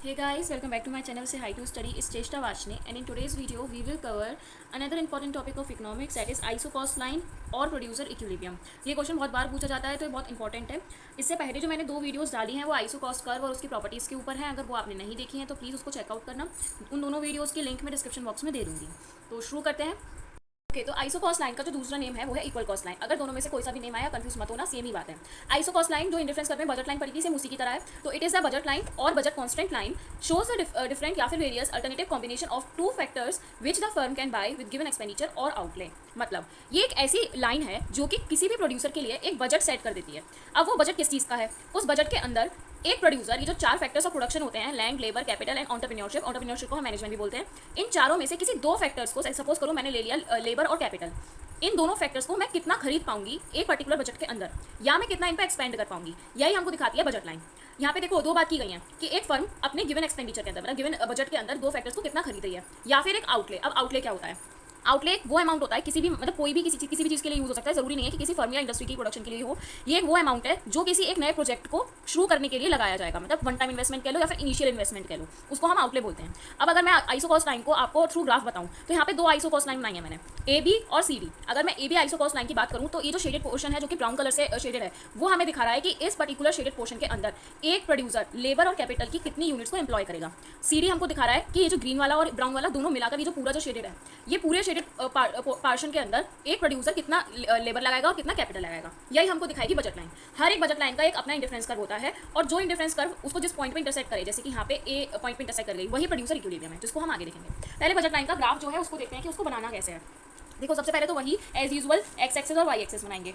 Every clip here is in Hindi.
Hey guys, welcome back to my channel. Say hi to study is Cheshta Vashne, and in today's video we will cover another important topic of economics, that is iso cost line और प्रोड्यूसर इक्विलिब्रियम। ये क्वेश्चन बहुत बार पूछा जाता है तो ये बहुत इंपॉर्टेंट है। इससे पहले जो मैंने 2 वीडियोस डाली हैं वो आइसो कॉस्ट कर्व और उसकी प्रॉपर्टीज़ के ऊपर है। अगर वो आपने नहीं देखी हैं तो प्लीज़ उसको चेकआउट करना। उन दोनों वीडियोज़ की लिंक मैं डिस्क्रिप्शन बॉक्स में दे दूँगी। तो शुरू करते हैं। ओके तो आइसो कॉस्ट लाइन का जो दूसरा नेम है वो है इक्वल कॉस्ट लाइन। अगर दोनों में से कोई सा भी नेम आया कंफ्यूज मत होना, सेम ही बात है। आइसो कॉस्ट लाइन जो इन डिफरेंस करते हैं बजट लाइन पड़ी थी सेम उसी की तरह है। तो it is the budget line और budget constant line shows the different या फिर various alternative combination of 2 factors which the firm can buy with given expenditure और आउटले। मतलब ये एक ऐसी लाइन है जो कि किसी भी प्रोड्यूसर के लिए एक बजट सेट कर देती है। अब वो बजट किस चीज़ का है, उस बजट के अंदर एक प्रोड्यूसर, ये जो 4 फैक्टर्स ऑफ प्रोडक्शन होते हैं, land, labour, capital and entrepreneurship को हम मैनेजमेंट भी बोलते हैं, इन चारों में से किसी 2 फैक्टर्स को, सपोज करो मैंने ले लिया लेबर और कैपिटल, इन दोनों फैक्टर्स को मैं कितना खरीद पाऊंगी एक पर्टिकुलर बजट के अंदर, या मैं कितना इन पर एक्सपेंड कर पाऊंगी, यही हमको दिखाती है बजट लाइन। यहाँ पे देखो 2 बात की गई है कि एक फर्म अपने गिवन एक्सपेंडिचर के अंदर, मतलब गिवन बजट के अंदर 2 फैक्टर्स को कितना खरीद रही है, या फिर एक आउटले। अब आउटले क्या होता है? आउटले वो अमाउंट होता है किसी भी, मतलब कोई भी किसी भी चीज़ के लिए यूज़ हो सकता है, जरूरी नहीं है कि किसी फर्म या इंडस्ट्री की प्रोडक्शन के लिए हो। ये वो अमाउंट है जो किसी एक नए प्रोजेक्ट को शुरू करने के लिए लगाया जाएगा, मतलब वन टाइम इन्वेस्टमेंट कह लो या फिर इनिशियल इन्वेस्टमेंट कह लो, उसको हम आउटले बोलते हैं। अब अगर मैं आइसो कॉस्ट लाइन को आपको थ्रू ग्राफ बताऊं तो यहाँ पे 2 आइसो कॉस्ट लाइन बनाई है मैंने, ए बी और सी डी। अगर मैं A B iso cost line की बात करूँ तो ये जो शेडेड पोर्शन है जो कि ब्राउन कलर से शेडेड है, वो हमें दिखा रहा है कि इस पर्टिकुलर शेडेड पोर्शन के अंदर एक प्रोड्यूसर लेबर और कैपिटल की कितनी यूनिट्स को एम्प्लॉय करेगा। सी डी हमको दिखा रहा है कि ये जो ग्रीन वाला और ब्राउन वाला दोनों मिलाकर ये जो पूरा जो शेडेड है, ये पूरे शेडेड पार्शन के अंदर एक प्रोड्यूसर कितना लेबर लगाएगा और कितना कैपिटल लगाएगा, यही हमको दिखाएगी बजट लाइन। हर एक बजट लाइन का एक अपना इंडिफरेंस कर्व होता है, और जो इंडिफरेंस कर्व उसको जिस पॉइंट पे इंटरसेक्ट करे, जैसे कि यहाँ पे ए पॉइंट पे इंटरसेक्ट कर गई, वही प्रोड्यूसर इक्विलिब्रियम है, जिसको हम आगे देखेंगे। पहले बजट लाइन का ग्राफ जो है उसको देखते हैं कि उसको बनाना कैसे है। देखो सबसे पहले तो वही एज यूजुअल एक्स एक्सेस और वाई एक्सेस बनाएंगे,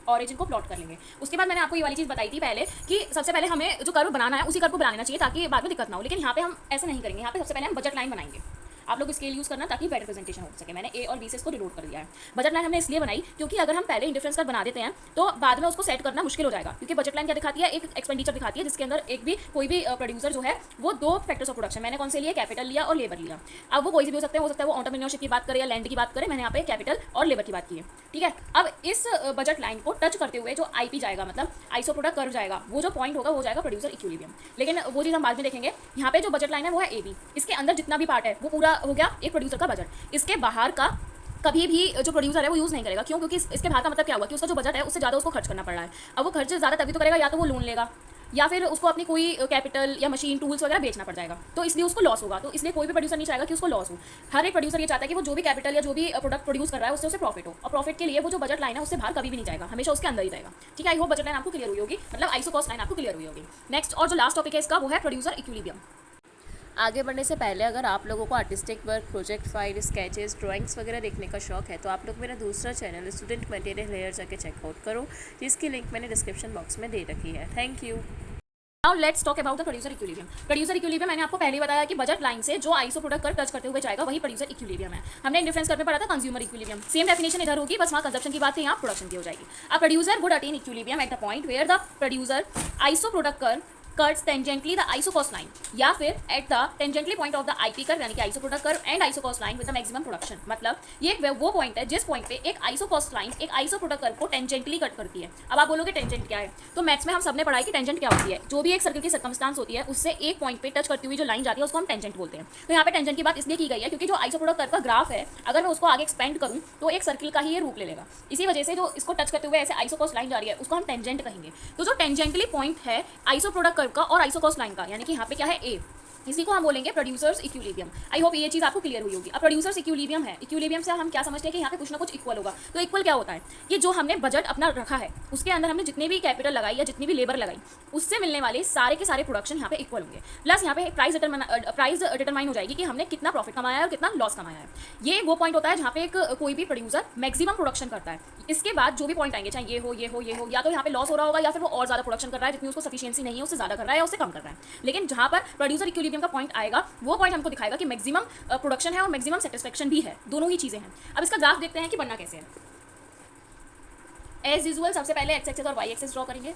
ऑरिजिन को प्लॉट कर लेंगे। उसके बाद मैंने आपको ये वाली चीज़ बताई थी पहले कि सबसे पहले हमें जो कर्व बनाना है उसी कर्व को बनाना चाहिए ताकि बाद में दिक्कत ना हो, लेकिन यहाँ पे हम ऐसे नहीं करेंगे। यहाँ पे सबसे पहले हम बजट लाइन बनाएंगे। आप लोग स्केल यूज़ करना ताकि बेटर प्रेजेंटेशन हो सके। मैंने ए और बी से इसको डिनोट कर दिया है। बजट लाइन हमने इसलिए बनाई क्योंकि अगर हम पहले इंडिफरेंस कर्व बना देते हैं तो बाद में उसको सेट करना मुश्किल हो जाएगा, क्योंकि बजट लाइन क्या दिखाती है, एक एक्सपेंडिचर दिखाती है जिसके अंदर एक भी कोई भी प्रोड्यूसर जो है वो 2 फैक्टर्स ऑफ प्रोडक्शन, मैंने कौन से लिया, कैपिटल लिया और लेबर लिया। अब वो कोई भी हो सकता है वो एंटरप्रेन्योरशिप की बात करे या लैंड की बात करे, मैंने यहाँ पे कैपिटल और लेबर की बात की है। ठीक है, अब इस बजट लाइन को टच करते हुए जो आईपी जाएगा, मतलब आइसो प्रोडक्ट कर्व जाएगा, वो जो पॉइंट होगा वो जाएगा प्रोड्यूसर इक्विलिब्रियम। लेकिन वो चीज़ हम बाद में देखेंगे। यहाँ पे जो बजट लाइन है वो है ए बी, इसके अंदर जितना भी पार्ट है वो पूरा हो गया एक प्रोड्यूसर का बजट। इसके बाहर का कभी भी जो प्रोड्यूसर है वो यूज़ नहीं करेगा। क्यों? क्योंकि इसके बाहर का मतलब क्या हुआ कि उसका जो बजट है उससे ज़्यादा उसको खर्च करना पड़ रहा है। अब वो खर्च ज़्यादा तभी तो करेगा, या तो वो लोन लेगा या फिर उसको अपनी कोई कैपिटल या मशीन टूल्स वगैरह बेचना पड़ जाएगा, तो इसलिए उसको लॉस होगा। तो इसलिए कोई भी प्रोड्यूसर नहीं चाहेगा कि उसको लॉस हो। हर एक प्रोड्यूसर ये चाहता है कि वो जो भी कैपिटल या जो भी प्रोडक्ट प्रोड्यूस कर रहा है उससे उसे प्रॉफिट हो, और प्रॉफिट के लिए वो जो बजट लाइन है उससे बाहर कभी भी नहीं जाएगा, हमेशा उसके अंदर ही रहेगा। ठीक है, आई होप बजट लाइन आपको क्लियर हुई होगी, मतलब आइसो कॉस्ट लाइन आपको क्लियर हुई होगी। नेक्स्ट और जो लास्ट टॉपिक है इसका वो है प्रोड्यूसर इक्विलिब्रियम। आगे बढ़ने से पहले अगर आप लोगों को artistic work, project file, sketches, drawings वगैरह देखने का शौक है तो आप लोग मेरा दूसरा चैनल स्टूडेंट मटेरियल लेयर जाके चेकआउट करो, जिसकी लिंक मैंने डिस्क्रिप्शन बॉक्स में दे रखी है। Thank you. Now let's talk about the producer equilibrium. Producer equilibrium मैंने आपको पहले ही बताया कि बजट लाइन से जो आइसो प्रोडक्ट कर टच करते हुए जाएगा वही प्रोड्यूसर इक्विलिब्रियम है। हमने इंडिफरेंस कर में पढ़ा था कंज्यूमर इक्विलिब्रियम, सेम डेफिनेशन इधर होगी, बस वहाँ कंजप्शन की बात थी, यहाँ प्रोडक्शन की हो जाएगी। A producer would attain equilibrium at the point where the producer iso product कर curves tangently the iso cost line, या फिर at the tangently point of the IP curve, यानी कि iso product curve and iso cost line with the maximum production. मतलब ये वो पॉइंट है जिस पॉइंट पे एक आइसो कॉस्ट लाइन एक आइसो प्रोडक्ट कर्व को टेंजेंटली कट करती है। अब आप बोलोगे टेंजेंट क्या है, तो मैथ्स में हम सबने पढ़ा है कि टेंजेंट क्या होती है, जो भी एक सर्कल की सर्कमस्टांस होती है उससे एक पॉइंट पे टच करती हुई जो लाइन जाती है उसको हम टेंजेंट बोलते हैं। तो यहाँ पे टेंजेंट की बात इसलिए की गई है क्योंकि जो आइसो प्रोडक्ट कर्व का ग्राफ है, अगर मैं उसको आगे एक्सपेंड करूँ तो एक सर्किल का ही ये रूप ले लेगा। इसी वजह से जो इसको टच करते हुए ऐसे आइसो कॉस्ट लाइन जा रही है उसको हम टेंजेंट कहेंगे। तो जो टेंजेंटली पॉइंट है आइसो प्रोडक्ट कर्व का और आइसो कॉस्ट लाइन का, यानी कि यहाँ पे क्या है ए, इसी को हम बोलेंगे प्रोड्यूसर्स इक्विलिब्रियम। आई होप ये चीज़ आपको क्लियर हुई होगी। अब प्रोड्यूसर्स इक्विलिब्रियम है, इक्विलिब्रियम से हम क्या समझते हैं कि यहाँ पे कुछ ना कुछ इक्वल होगा। तो इक्वल क्या होता है, ये जो हमने बजट अपना रखा है उसके अंदर हमने जितने भी कैपिटल लगाई या जितनी भी लेबर लगाई उससे मिलने वाले सारे के सारे प्रोडक्शन यहाँ पे इक्वल होंगे। प्लस यहाँ पे प्राइस डिटरमाइन हो जाएगी कि हमने कितना प्रॉफिट कमाया है और कितना लॉस कमाया है। ये वो पॉइंट होता है जहाँ पे एक कोई भी प्रोड्यूसर मैक्सिमम प्रोडक्शन करता है। इसके बाद जो भी पॉइंट आएंगे, चाहे ये हो ये हो ये हो, या तो यहाँ पे लॉस हो रहा होगा या फिर वो और ज़्यादा प्रोडक्शन कर रहा है, जितनी उसको सफिशिएंसी नहीं है उससे ज़्यादा कर रहा है या उससे कम कर रहा है। लेकिन जहाँ पर प्रोड्यूसर इक्विलिब्रियम का पॉइंट आएगा वो पॉइंट हमको दिखाएगा कि मैक्सिमम प्रोडक्शन है और मैक्सिमम सेटिस्फेक्शन भी है, दोनों ही चीज़ें हैं। अब इसका ग्राफ देखते हैं कि बनना कैसे है। एज यूजुअल सबसे पहले एक्स एक्सेस और वाई एक्सेस ड्रॉ करेंगे,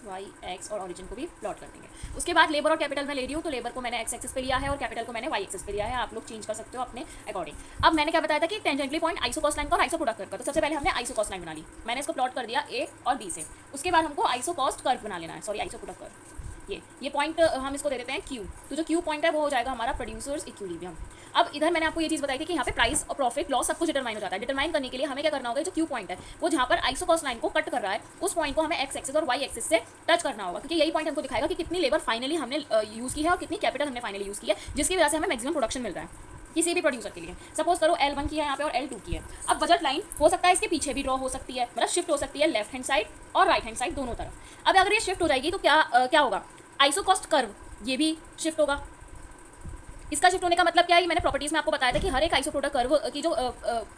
वाई एक्स और ऑरिजिन को भी प्लॉट कर देंगे। उसके बाद लेबर और कैपिटल मैं ले रही हूँ, तो लेबर को मैंने एक्स एक्सेस पे लिया है और कैपिटल को मैंने वाई एक्सेस पे लिया है। आप लोग चेंज कर सकते हो अपने अकॉर्डिंग। अब मैंने क्या बताया था कि टेंजेंटली पॉइंट आइसो कॉस्ट लाइन का और आइसो प्रोडक्ट कर्व का, तो सबसे पहले हमने आइसो कॉस्ट लाइन बना ली, मैंने इसको प्लॉट कर दिया ए और बी से। उसके बाद हमको आइसो कॉस्ट कर्व बना लेना है, सॉरी आइसो प्रोडक्ट कर्व। ये पॉइंट हम इसको दे देते हैं क्यू, तो जो क्यू पॉइंट है वो हो जाएगा हमारा प्रोड्यूसर्स इक्विलिब्रियम। अब इधर मैंने आपको ये चीज़ बताई थी कि यहाँ पे प्राइस और प्रॉफिट लॉस सब कुछ डिटरमाइन हो जाता है। डिटरमाइन करने के लिए हमें क्या करना होगा, जो क्यू पॉइंट है वो जहाँ पर आइसोकॉस्ट लाइन को कट कर रहा है उस पॉइंट को हमें एक्स एक्सिस और वाई एक्सिस से टच करना होगा, क्योंकि यही पॉइंट हमको दिखाएगा कि कितनी लेबर फाइनली हमने यूज़ की है और कितनी कैपिटल हमने फाइनली यूज़ की है, जिसकी वजह से हमें मैक्सिमम प्रोडक्शन मिल रहा है किसी भी प्रोड्यूसर के लिए। सपोज करो L1 की है यहाँ पे और L2 की है। अब बजट लाइन हो सकता है इसके पीछे भी ड्रॉ हो सकती है, मतलब शिफ्ट हो सकती है लेफ्ट हैंड साइड और राइट हैंड साइड दोनों तरफ। अब अगर ये शिफ्ट हो जाएगी तो क्या होगा, आइसोकॉस्ट कर्व ये भी शिफ्ट होगा। इसका शिफ्ट होने का मतलब क्या है, मैंने प्रॉपर्टीज में आपको बताया था कि हर एक आइसो प्रोडक्ट कर्व की जो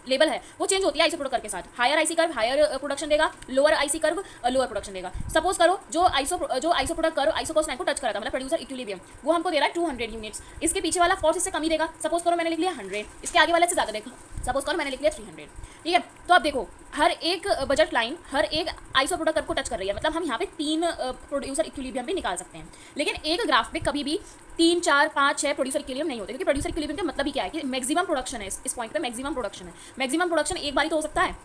लेवल है वो चेंज होती है आइसो प्रोडक्ट कर्व के साथ। Higher IC curve higher production देगा, lower IC curve lower production देगा। सपोज करो जो iso product curve iso cost line को टच करा था, मतलब प्रोड्यूसर इक्विलिब्रियम, वो हमको दे रहा है 200 यूनिट्स। इसके पीछे वाला फोर्स इससे कम ही देगा। सपोज करो मैंने लिख लिया 100, इसके आगे वाले से ज़्यादा देखो, सपोज करो मैंने लिख लिया 300। ठीक है, तो अब देखो हर एक बजट लाइन हर एक आइसो प्रोडक्ट कर्व को टच कर रही है, मतलब हम यहाँ पे 3 प्रोड्यूसर इक्विलिब्रियम भी निकाल सकते हैं। लेकिन एक ग्राफ पे कभी भी 3, 4, 5, 6 प्रोड्यूसर इक्विलिब्रियम नहीं होते, क्योंकि प्रोड्यूसर इक्विलिब्रियम का मतलब ही क्या है कि मैक्सिमम प्रोडक्शन है। इस पॉइंट पे मैक्सिमम प्रोडक्शन है। मैक्सिमम प्रोडक्शन एक बार ही तो हो सकता है,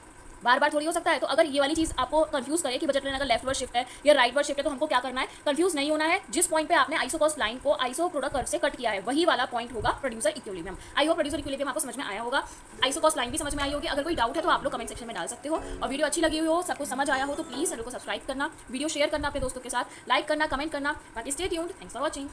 बार बार थोड़ी हो सकता है। तो अगर ये वाली चीज़ आपको कंफ्यूज करे कि बजट लाइन अगर लेफ्ट वर्ड शिफ्ट है या राइट वर्ड शिफ्ट है, तो हमको क्या करना है, कंफ्यूज नहीं होना है। जिस पॉइंट पे आपने आइसोकॉस्ट लाइन को आइसो प्रोडक्ट कर्व से कट किया है वही वाला पॉइंट होगा producer equilibrium. I hope producer equilibrium आपको समझ में आया होगा, आइसोकॉस्ट लाइन भी समझ में आई होगी। अगर कोई डाउट है तो आप लोग कमेंट सेक्शन में डाल सकते हो, और वीडियो अच्छी लगी हुई हो, सब कुछ समझ आया हो तो प्लीज़ चैनल को सब्सक्राइब करना, वीडियो शेयर करना अपने दोस्तों के साथ, लाइक करना, कमेंट करना। बाकी stay tuned, thanks for watching.